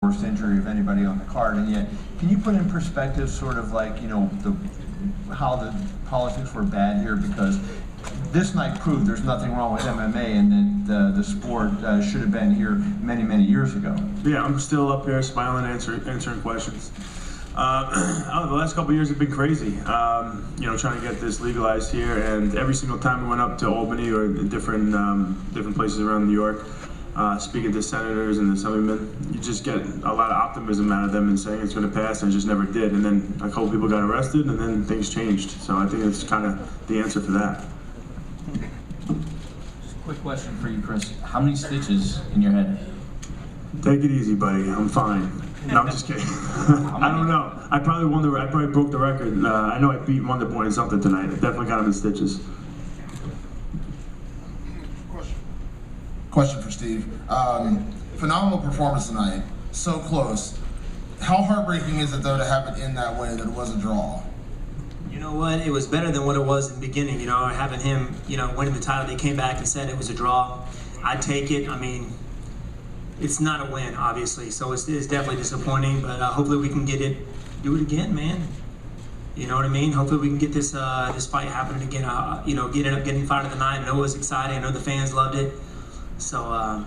worst injury of anybody on the card, and yet, can you put in perspective sort of like, you know, how the politics were bad here? Because this night proved there's nothing wrong with MMA, and that the sport should have been here many, many years ago. Yeah, I'm still up there smiling, answering questions. The last couple of years have been crazy. You know, trying to get this legalized here, and every single time we went up to Albany or different places around New York, speaking to senators and the assemblymen, you just get a lot of optimism out of them and saying it's going to pass, and it just never did. And then a couple people got arrested, and then things changed. So I think it's kind of the answer for that. Just a quick question for you, Chris. How many stitches in your head? Take it easy, buddy. I'm fine. No, I'm just kidding. I don't know. I probably broke the record. I know I beat Wonder Boy in something tonight. I definitely got him in stitches. Question for Steve. Phenomenal performance tonight. So close. How heartbreaking is it though to have it end that way, that it was a draw? You know what? It was better than what it was in the beginning. You know, having him, you know, winning the title. They came back and said it was a draw. I'd take it. I mean, it's not a win, obviously, so it's definitely disappointing. But hopefully we can do it again, man. You know what I mean? Hopefully we can get this this fight happening again. You know, end up getting fight of the night. I know it was exciting. I know the fans loved it. So,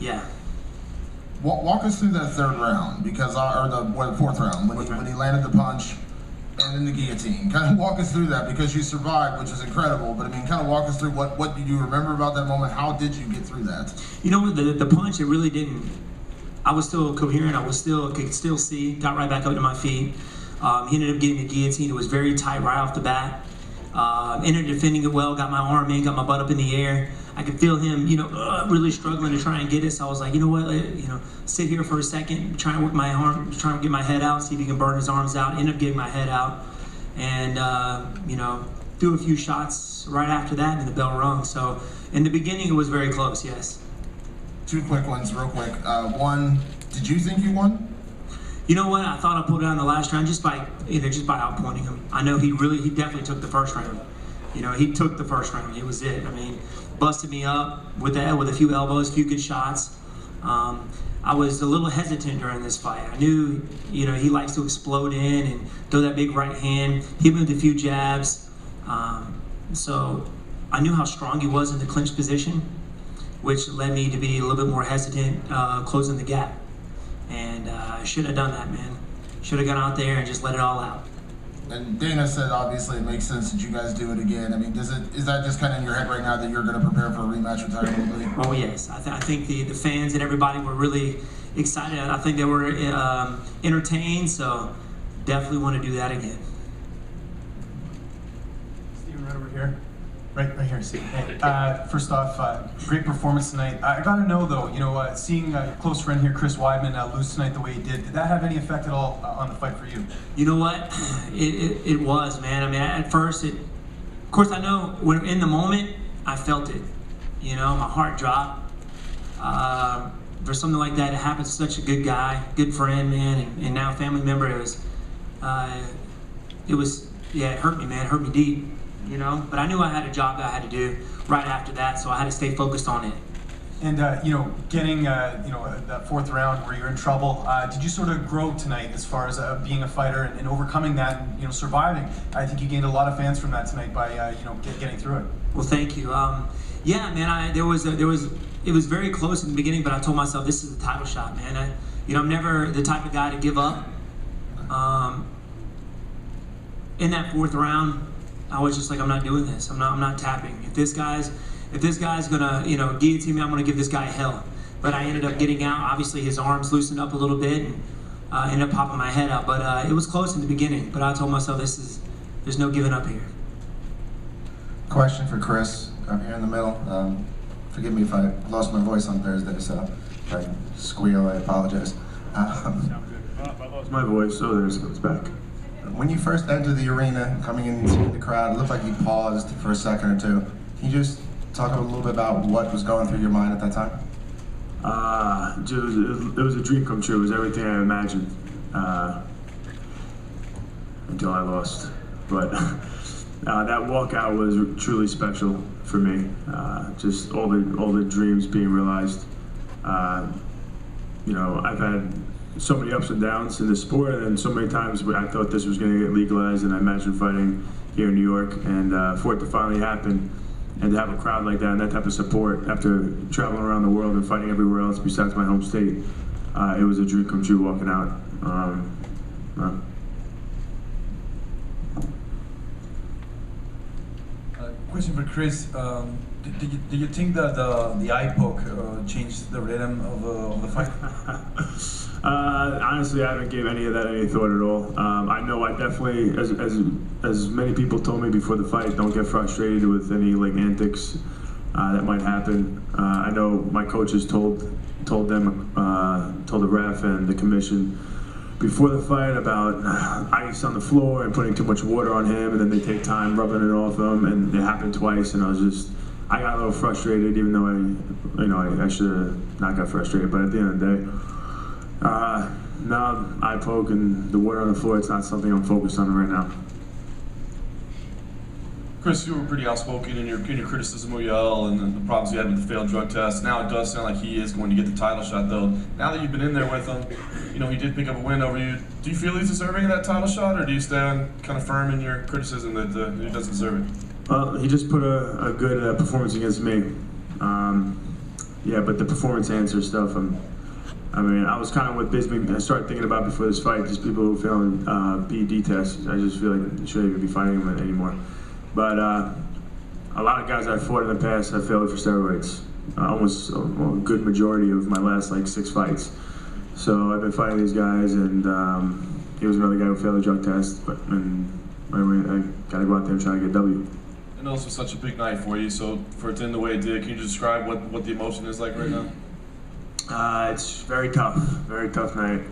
yeah. Walk us through that third round, because or the fourth round when he landed the punch and then the guillotine. Kind of walk us through that, because you survived, which is incredible. But I mean, kind of walk us through what did you remember about that moment? How did you get through that? You know, the punch, it really didn't. I was still coherent. I could still see. Got right back up to my feet. He ended up getting the guillotine. It was very tight right off the bat. Ended up defending it well. Get my butt up in the air. I could feel him, you know, really struggling to try and get it. So I was like, you know what, you know, sit here for a second, try and work my arm, try and get my head out, see if he can burn his arms out. End up getting my head out, and you know, threw a few shots right after that, and the bell rung. So in the beginning, it was very close. Yes. Two quick ones, real quick. One, did you think you won? You know what? I thought I pulled it out in the last round just by outpointing him. I know he definitely took the first round. You know, he took the first round. It was it. I mean, busted me up with a few elbows, a few good shots. I was a little hesitant during this fight. I knew, you know, he likes to explode in and throw that big right hand. He moved a few jabs. So I knew how strong he was in the clinch position, which led me to be a little bit more hesitant closing the gap. And I should have done that, man. Should have gone out there and just let it all out. And Dana said obviously it makes sense that you guys do it again. I mean, is that just kind of in your head right now that you're going to prepare for a rematch with Tyron Woodley? Oh yes, I think the fans and everybody were really excited. I think they were entertained, so definitely want to do that again. Steven, right over here. Right here, Steve. Hey, first off, great performance tonight. I got to know though, you know, seeing your close friend here, Chris Weidman, lose tonight the way he did that have any effect at all on the fight for you? You know what? It was, man. I mean, at first, of course, I know when in the moment, I felt it. You know, my heart dropped. For something like that, it happens to such a good guy, good friend, man, and now family member. It hurt me, man. It hurt me deep. You know, but I knew I had a job that I had to do right after that, so I had to stay focused on it. And you know, getting you know, that fourth round where you're in trouble, did you sort of grow tonight as far as being a fighter and overcoming that and, you know, surviving? I think you gained a lot of fans from that tonight by you know, getting through it. Well, thank you. Yeah, man, it was very close in the beginning, but I told myself this is the title shot, man. You know, I'm never the type of guy to give up. In that fourth round, I was just like, I'm not doing this. I'm not tapping. If this guy's gonna, you know, guillotine me, I'm gonna give this guy hell. But I ended up getting out. Obviously, his arms loosened up a little bit, and ended up popping my head out. But it was close in the beginning. But I told myself, there's no giving up here. Question for Chris up here in the middle. Forgive me if I lost my voice on Thursday, so if I squeal, I apologize. If I lost my voice, so it's back. When you first entered the arena, coming into the crowd, it looked like you paused for a second or two. Can you just talk a little bit about what was going through your mind at that time? It was a dream come true. It was everything I imagined until I lost. But that walkout was truly special for me. Just all the dreams being realized. You know, I've had so many ups and downs in the sport, and so many times I thought this was going to get legalized, and I imagined fighting here in New York, and for it to finally happen, and to have a crowd like that and that type of support after traveling around the world and fighting everywhere else besides my home state, it was a dream come true walking out. Question for Chris. Do you think that the eye poke changed the rhythm of the fight? Honestly, I haven't given any of that any thought at all. I know I definitely, as many people told me before the fight, don't get frustrated with any like antics that might happen. I know my coaches told the ref and the commission before the fight about ice on the floor and putting too much water on him, and then they take time rubbing it off him, and it happened twice, and I got a little frustrated, even though I should have not got frustrated, but at the end of the day, now eye poke and the water on the floor, it's not something I'm focused on right now. Chris, you were pretty outspoken in your criticism of Yoel and the problems you had with the failed drug test. Now it does sound like he is going to get the title shot, though. Now that you've been in there with him, he did pick up a win over you. Do you feel he's deserving of that title shot, or do you stand kind of firm in your criticism that he doesn't deserve it? Well, he just put a good performance against me. Yeah, but the performance answer stuff, I was kind of with Bisbee. I started thinking about before this fight, just people who fail PED tests. I just feel like I shouldn't even be fighting them anymore. But a lot of guys I've fought in the past have failed for steroids. Almost a good majority of my last 6 fights. So I've been fighting these guys, and he was another guy who failed the drug test. And I got to go out there and try to get a W. I know this was such a big night for you, so for it to end the way it did, can you describe what the emotion is like right now? It's very tough night.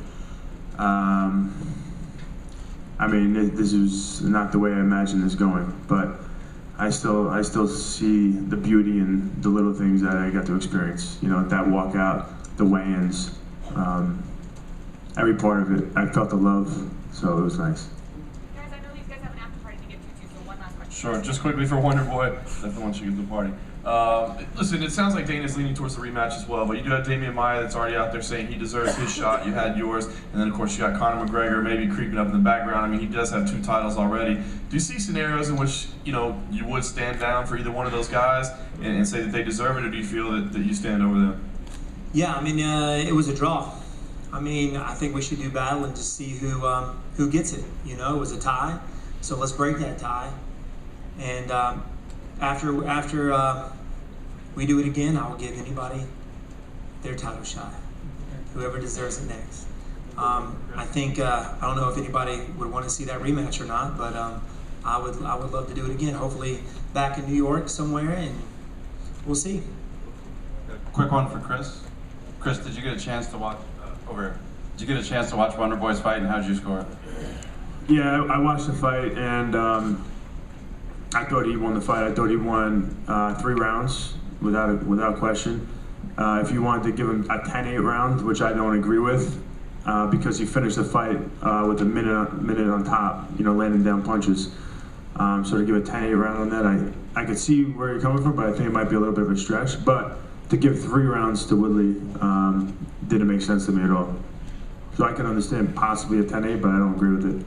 This is not the way I imagined this going, but I still see the beauty in the little things that I got to experience. That walkout, the weigh-ins, every part of it. I felt the love, so it was nice. Guys, I know these guys have an after party to get to, so one last question. Sure, just quickly for Wonder Boy, definitely wants you to get to the party. Listen, it sounds like Dana's leaning towards the rematch as well, but you do have Damian Maia that's already out there saying he deserves his shot. You had yours, and then of course you got Conor McGregor maybe creeping up in the background. He does have 2 titles already. Do you see scenarios in which you would stand down for either one of those guys and say that they deserve it, or do you feel that you stand over them? Yeah, it was a draw. I think we should do battle and just see who gets it. It was a tie, so let's break that tie. And after we do it again, I will give anybody their title shot, whoever deserves it next. I think I don't know if anybody would want to see that rematch or not, but I would love to do it again. Hopefully back in New York somewhere, and we'll see. Quick one for Chris. Chris, did you get a chance to watch Did you get a chance to watch Wonder Boy's fight, and how did you score it? Yeah, I watched the fight, and I thought he won the fight. I thought he won 3 rounds without question. If you wanted to give him a 10-8 round, which I don't agree with, because he finished the fight with a minute on top, landing down punches. So to give a 10-8 round on that, I could see where you're coming from, but I think it might be a little bit of a stretch. But to give 3 rounds to Woodley didn't make sense to me at all. So I can understand possibly a 10-8, but I don't agree with it.